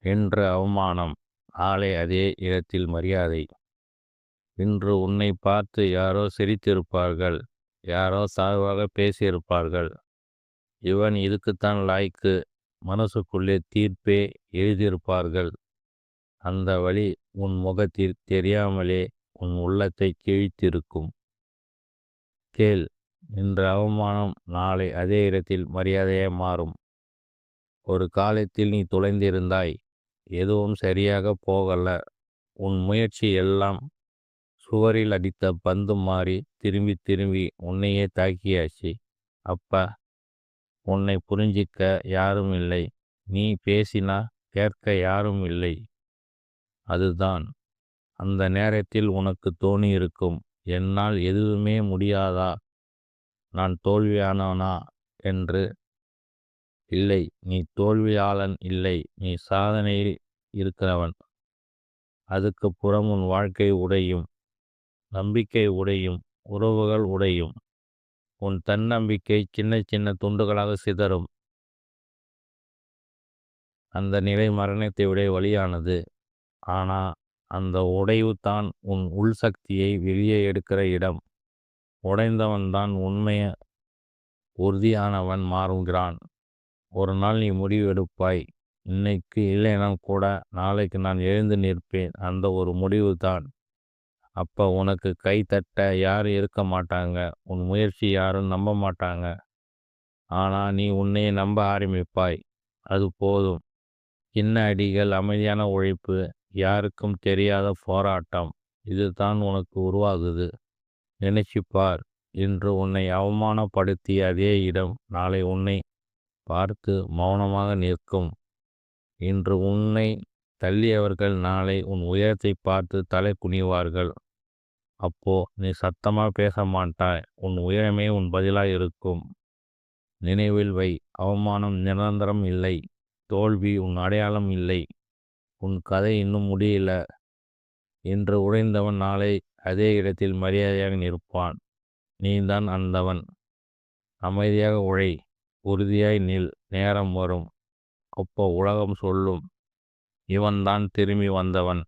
இன்று அவமானம், நாளை அதே இடத்தில் மரியாதை. இன்று உன்னை பார்த்து யாரோ சிரித்திருப்பார்கள், யாரோ சார்பாக பேசியிருப்பார்கள். இவன் இதுக்குத்தான் லாய்க்கு, மனசுக்குள்ளே தீர்ப்பே எழுதியிருப்பார்கள். அந்த வழி உன் முகத்தில் தெரியாமலே உன் உள்ளத்தை கிழித்திருக்கும். கேள், இன்று அவமானம் நாளை அதே இடத்தில் மரியாதையாய் மாறும். ஒரு காலத்தில் நீ தொலைந்திருந்தாய், எதுவும் சரியாக போகல. உன் முயற்சி எல்லாம் சுவரில் அடித்த பந்து மாறி திரும்பி திரும்பி உன்னையே தாக்கியாச்சு. அப்ப உன்னை புரிஞ்சிக்க யாரும் இல்லை. நீ பேசினா கேட்க யாரும் இல்லை. அதுதான் அந்த நேரத்தில் உனக்கு தோணியிருக்கும், என்னால் எதுவுமே முடியாதா, நான் தோல்வியானவனா என்று. இல்லை, நீ தோல்வியாளன் இல்லை, நீ சாதனையில் இருக்கிறவன். அதுக்கு புறம் உன் வாழ்க்கை உடையும், நம்பிக்கை உடையும், உறவுகள் உடையும். உன் தன்னம்பிக்கை சின்ன சின்ன துண்டுகளாக சிதறும். அந்த நிலை மரணத்தை விட வலியானது. ஆனா அந்த உடைவு தான் உன் உள் சக்தியை வெளியே எடுக்கிற இடம். உடைந்தவன் தான் உண்மைய உறுதியானவன் மாறுகிறான். ஒரு நாள் நீ முடிவு எடுப்பாய், இன்னைக்கு இல்லைனா கூட நாளைக்கு நான் எழுந்து நிற்பேன். அந்த ஒரு முடிவு தான். அப்ப உனக்கு கை தட்ட யாரும் இருக்க மாட்டாங்க, உன் முயற்சி யாரும் நம்ப மாட்டாங்க. ஆனா நீ உன்னையே நம்ப ஆரம்பிப்பாய். அது போதும். சின்ன அடிகள், அமைதியான உழைப்பு, யாருக்கும் தெரியாத போராட்டம், இதுதான் உனக்கு உருவாகுது. நினைச்சுப்பார், இன்று உன்னை அவமானப்படுத்திய அதே இடம் நாளை உன்னை பார்த்து மௌனமாக நிற்கும். இன்று உன்னை தள்ளியவர்கள் நாளை உன் உயரத்தை பார்த்து தலை குனிவார்கள். அப்போ நீ சத்தமா பேச மாட்டாய், உன் உயரமே உன் பதிலாய் இருக்கும். நினைவில் வை, அவமானம் நிரந்தரம் இல்லை, தோல்வி உன் அடையாளம் இல்லை, உன் கதை இன்னும் முடியல. இன்று உடைந்தவன் நாளை அதே இடத்தில் மரியாதையாக நிற்பான். நீதான் அந்தவன். அமைதியாக உழை, உறுதியாய் நில். நேரம் வரும், அப்போ உலகம் சொல்லும், இவன்தான் திரும்பி வந்தவன்.